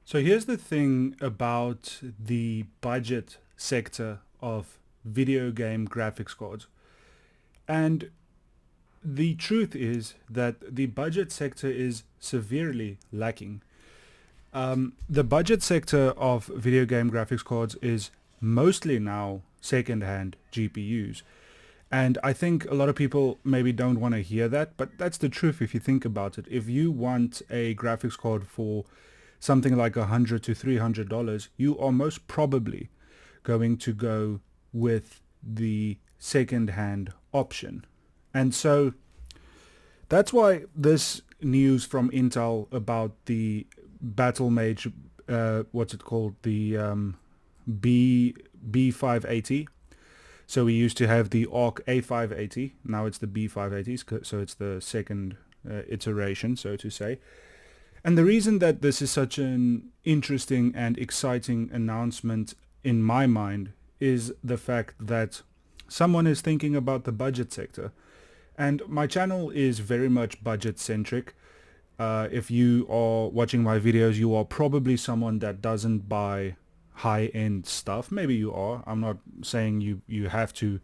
So here's the thing about the budget sector of video game graphics cards. And the truth is that the budget sector is severely lacking. The budget sector of video game graphics cards is mostly now second-hand GPUs. And I think a lot of people maybe don't want to hear that, but that's the truth if you think about it. If you want a graphics card for something like $100 to $300, you are most probably going to go with the second-hand option. And so that's why this news from Intel about the Battle Mage, what's it called, the B580. So we used to have the Arc A580. Now it's the B580, so it's the second iteration, so to say. And the reason that this is such an interesting and exciting announcement in my mind is the fact that someone is thinking about the budget sector. And my channel is very much budget centric. If you are watching my videos, you are probably someone that doesn't buy high-end stuff. Maybe you are. I'm not saying you have to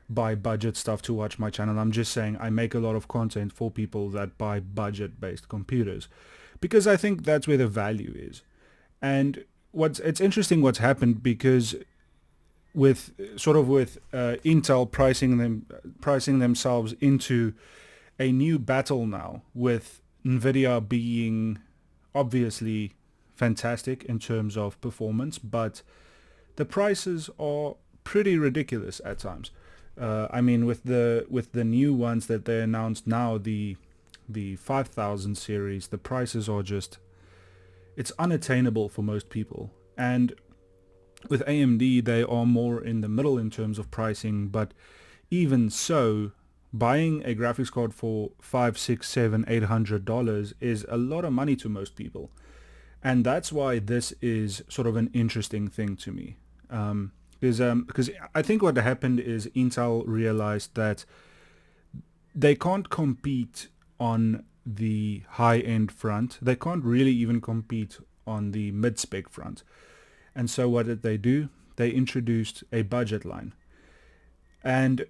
buy budget stuff to watch my channel. I'm just saying I make a lot of content for people that buy budget-based computers, because I think that's where the value is. And it's interesting what's happened, because with Intel pricing themselves into a new battle now, with Nvidia being obviously fantastic in terms of performance, but the prices are pretty ridiculous at times. I mean, with the new ones that they announced now, the 5000 series, the prices are just, it's unattainable for most people. And with AMD, they are more in the middle in terms of pricing, but even so, buying a graphics card for $5, $6, $7, $800 is a lot of money to most people. And that's why this is sort of an interesting thing to me. Because I think what happened is Intel realized that they can't compete on the high-end front. They can't really even compete on the mid-spec front. And so what did they do? They introduced a budget line. And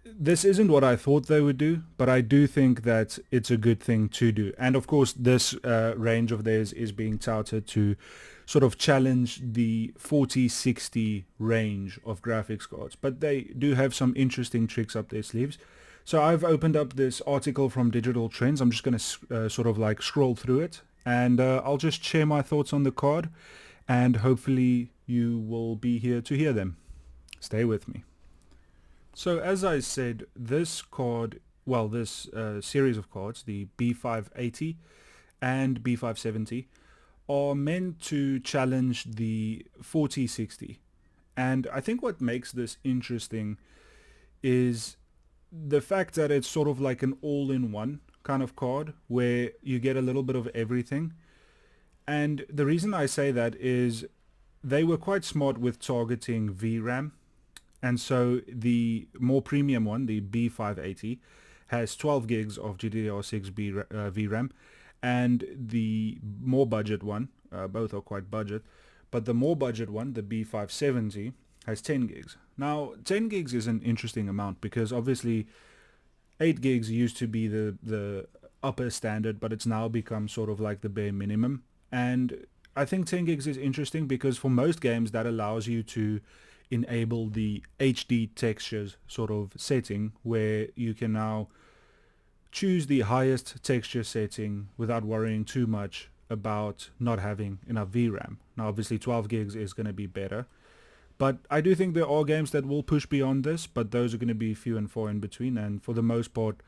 this isn't what I thought they would do, but I do think that it's a good thing to do. And of course, this range of theirs is being touted to sort of challenge the 4060 range of graphics cards. But they do have some interesting tricks up their sleeves. So I've opened up this article from Digital Trends. I'm just going to sort of like scroll through it, and I'll just share my thoughts on the card, and hopefully you will be here to hear them. Stay with me. So as I said, this card, well, this series of cards, the B580 and B570, are meant to challenge the 4060. And I think what makes this interesting is the fact that it's sort of like an all-in-one kind of card where you get a little bit of everything. And the reason I say that is they were quite smart with targeting VRAM. And so the more premium one, the B580, has 12 gigs of GDDR6 VRAM, and the more budget one, both are quite budget, but the more budget one, the B570, has 10 gigs. Now, 10 gigs is an interesting amount because obviously 8 gigs used to be the upper standard, but it's now become sort of like the bare minimum. And I think 10 gigs is interesting because for most games that allows you to enable the HD textures sort of setting, where you can now choose the highest texture setting without worrying too much about not having enough VRAM. Now obviously 12 gigs is going to be better, but I do think there are games that will push beyond this, but those are going to be few and far in between, and for the most part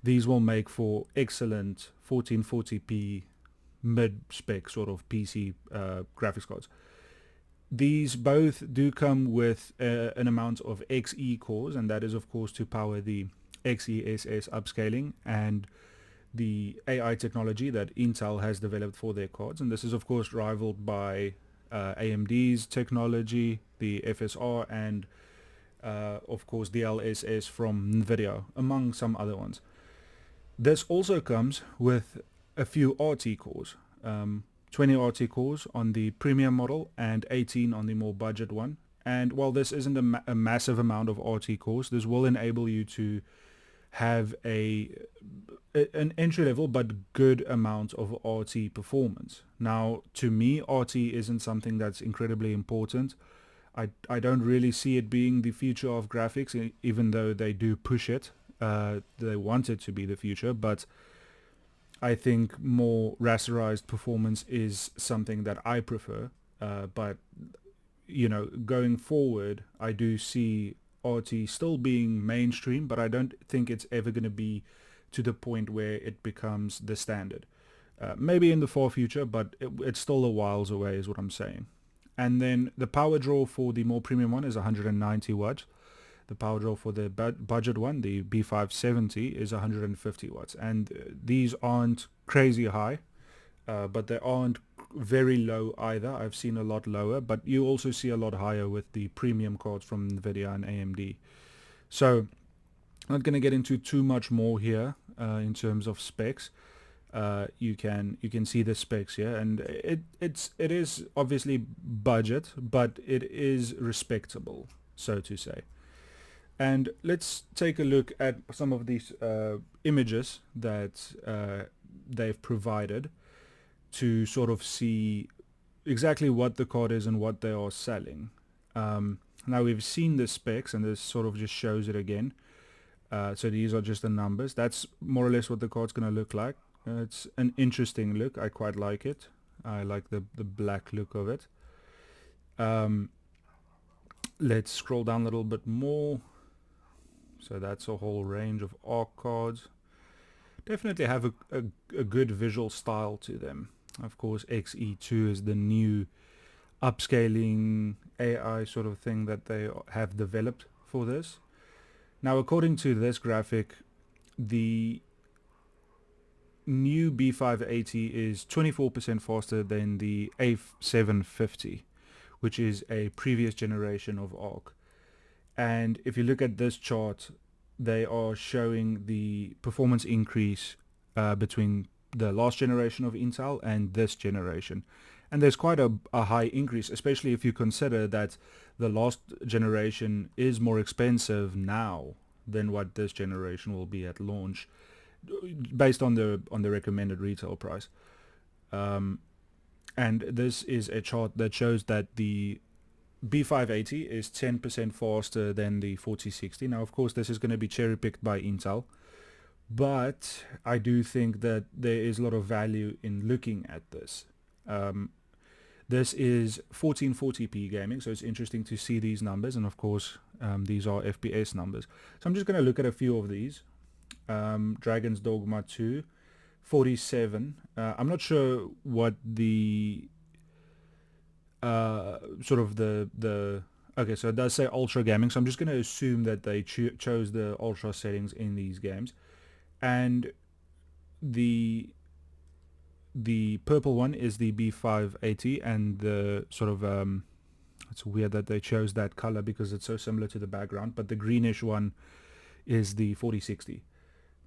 these will make for excellent 1440p mid-spec sort of PC graphics cards. These both do come with an amount of XE cores, and that is of course to power the XeSS upscaling and the AI technology that Intel has developed for their cards. And this is of course rivaled by AMD's technology, the FSR, and of course the DLSS from Nvidia, among some other ones. This also comes with a few RT cores, 20 RT cores on the premium model and 18 on the more budget one. And while this isn't a massive amount of RT cores, this will enable you to have an entry level but good amount of RT performance. Now, to me, RT isn't something that's incredibly important. I don't really see it being the future of graphics, even though they do push it. They want it to be the future, but I think more rasterized performance is something that I prefer. But you know, going forward, I do see RT still being mainstream, but I don't think it's ever going to be to the point where it becomes the standard. Maybe in the far future, but it's still a whiles away is what I'm saying. And then the power draw for the more premium one is 190 watts. The power draw for the budget one, the B570, is 150 watts. And these aren't crazy high, but they aren't very low either. I've seen a lot lower, but you also see a lot higher with the premium cards from NVIDIA and AMD. So I'm not going to get into too much more here in terms of specs. You can see the specs here, and it is obviously budget, but it is respectable, so to say. And let's take a look at some of these images that they've provided to sort of see exactly what the card is and what they are selling. Now we've seen the specs, and this sort of just shows it again. So these are just the numbers. That's more or less what the card's going to look like. It's an interesting look. I quite like it. I like the black look of it. Let's scroll down a little bit more. So that's a whole range of ARC cards. Definitely have a good visual style to them. Of course, XE2 is the new upscaling AI sort of thing that they have developed for this. Now, according to this graphic, the new B580 is 24% faster than the A750, which is a previous generation of ARC. And if you look at this chart, they are showing the performance increase between the last generation of Intel and this generation. And there's quite a high increase, especially if you consider that the last generation is more expensive now than what this generation will be at launch, based on the recommended retail price. And this is a chart that shows that the B580 is 10% faster than the 4060. Now, of course, this is going to be cherry-picked by Intel, but I do think that there is a lot of value in looking at this. This is 1440p gaming, so it's interesting to see these numbers, and of course, these are FPS numbers. So I'm just going to look at a few of these. Dragon's Dogma 2, 47. I'm not sure what the sort of the okay, so it does say ultra gaming, so I'm just going to assume that they chose the ultra settings in these games. And the purple one is the B580, and the sort of it's weird that they chose that color because it's so similar to the background, but the greenish one is the 4060.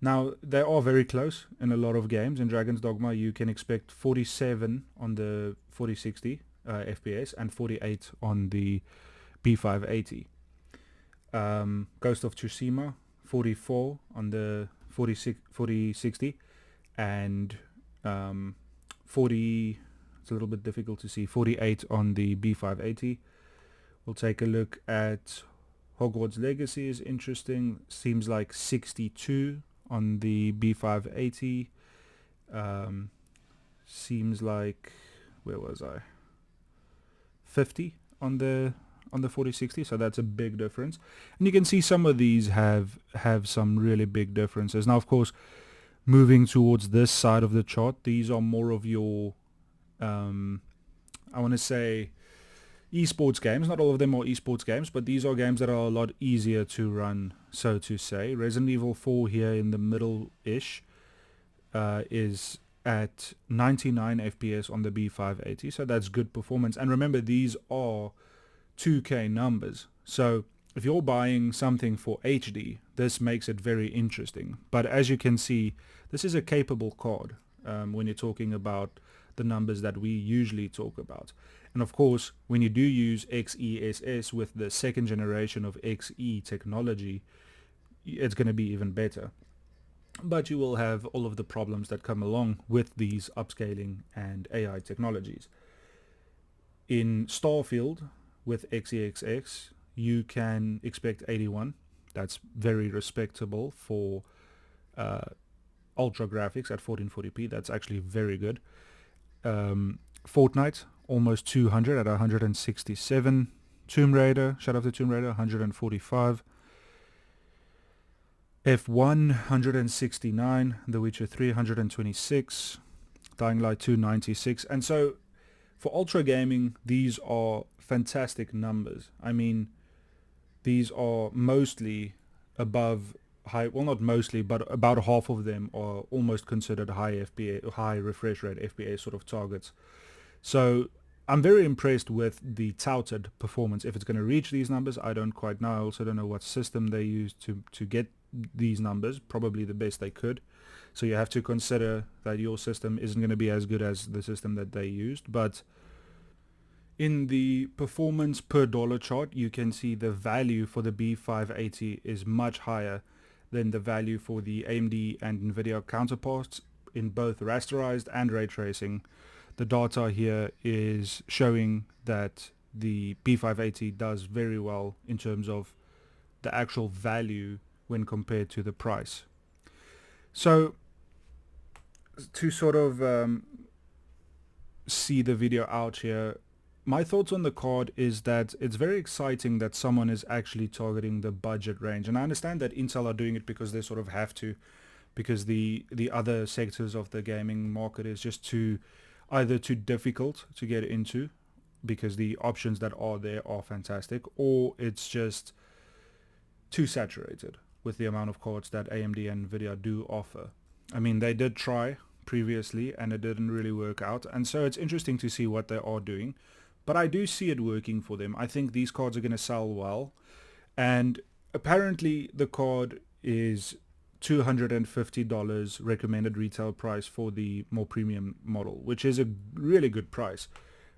Now, they are very close in a lot of games. In Dragon's Dogma, you can expect 47 on the 4060 FPS and 48 on the B580. Ghost of Tsushima, 44 on the 4060, and 40, it's a little bit difficult to see, 48 on the B580. We'll take a look at Hogwarts Legacy is interesting. Seems like 62 on the B580. Seems like, where was I? 50 on the 4060, so that's a big difference. And you can see some of these have some really big differences. Now, of course, moving towards this side of the chart, these are more of your I want to say esports games. Not all of them are esports games, but these are games that are a lot easier to run, so to say. Resident Evil 4 here in the middle-ish is at 99 FPS on the B580, so that's good performance. And remember, these are 2K numbers, so if you're buying something for HD, this makes it very interesting. But as you can see, this is a capable card when you're talking about the numbers that we usually talk about. And of course, when you do use XESS with the second generation of XE technology, it's going to be even better. But you will have all of the problems that come along with these upscaling and AI technologies. In Starfield with XEXX, you can expect 81. That's very respectable for ultra graphics at 1440p. That's actually very good. Fortnite, almost 200 at 167. Tomb Raider, Shadow of the Tomb Raider, 145. F1, 169. The Witcher 3, 126. Dying Light 2, 96. And so for ultra gaming, these are fantastic numbers. I mean, these are mostly above high, well, not mostly, but about half of them are almost considered high FPA, high refresh rate FPA sort of targets. So I'm very impressed with the touted performance. If it's going to reach these numbers, I don't quite know. I also don't know what system they use to get these numbers. Probably the best they could. So you have to consider that your system isn't going to be as good as the system that they used. But in the performance per dollar chart, you can see the value for the B580 is much higher than the value for the AMD and NVIDIA counterparts in both rasterized and ray tracing. The data here is showing that the B580 does very well in terms of the actual value when compared to the price. So to sort of see the video out here, my thoughts on the card is that it's very exciting that someone is actually targeting the budget range. And I understand that Intel are doing it because they sort of have to, because the other sectors of the gaming market is just either too difficult to get into because the options that are there are fantastic, or it's just too saturated with the amount of cards that AMD and NVIDIA do offer. I mean, they did try previously and it didn't really work out, and so it's interesting to see what they are doing. But I do see it working for them. I think these cards are going to sell well. And apparently the card is $250 recommended retail price for the more premium model, which is a really good price.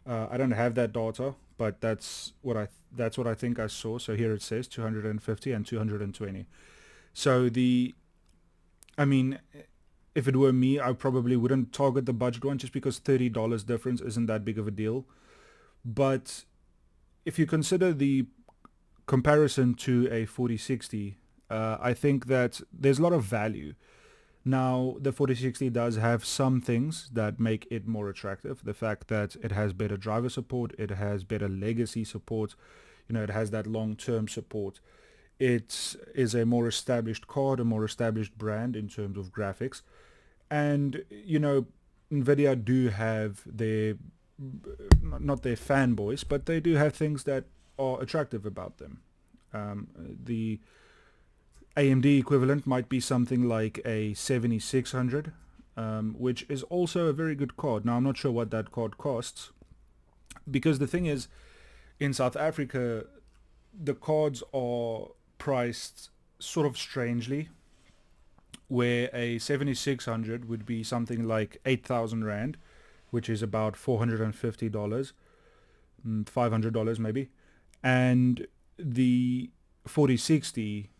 I don't have that data, but that's what I think I saw. So here it says 250 and 220. So I mean, if it were me, I probably wouldn't target the budget one just because $30 difference isn't that big of a deal. But if you consider the comparison to a 4060, I think that there's a lot of value. Now, the 4060 does have some things that make it more attractive. The fact that it has better driver support, it has better legacy support, it has that long-term support. It is a more established card, a more established brand in terms of graphics. And, NVIDIA do have not their fanboys, but they do have things that are attractive about them. The AMD equivalent might be something like a 7600, which is also a very good card. Now, I'm not sure what that card costs, because the thing is, in South Africa, the cards are priced sort of strangely, where a 7600 would be something like 8,000 Rand, which is about $450, $500 maybe. And the 4060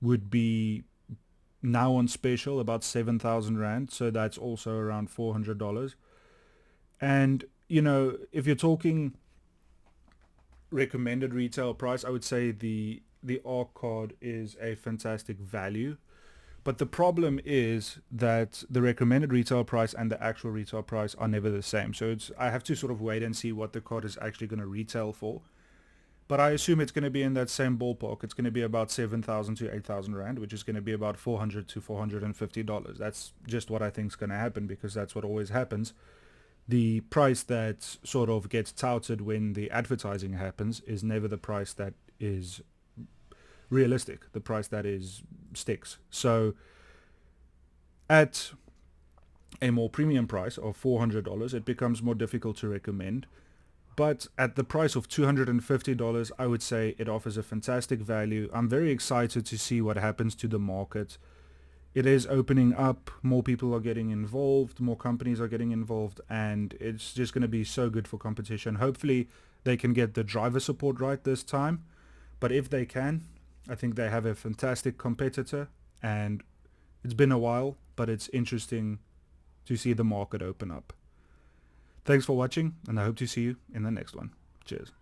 would be now on special about 7,000 Rand, so that's also around $400. And, if you're talking recommended retail price, I would say the ARC card is a fantastic value. But the problem is that the recommended retail price and the actual retail price are never the same. So I have to sort of wait and see what the card is actually going to retail for. But I assume it's going to be in that same ballpark. It's going to be about 7,000 to 8,000 Rand, which is going to be about $400 to $450. That's just what I think is going to happen, because that's what always happens. The price that sort of gets touted when the advertising happens is never the price that is realistic, the price that sticks. So at a more premium price of $400, it becomes more difficult to recommend. But at the price of $250, I would say it offers a fantastic value. I'm very excited to see what happens to the market it is opening up, more people are getting involved, more companies are getting involved, and it's just going to be so good for competition. Hopefully they can get the driver support right this time, but if they can, I think they have a fantastic competitor, and it's been a while, but it's interesting to see the market open up. Thanks for watching, and I hope to see you in the next one. Cheers.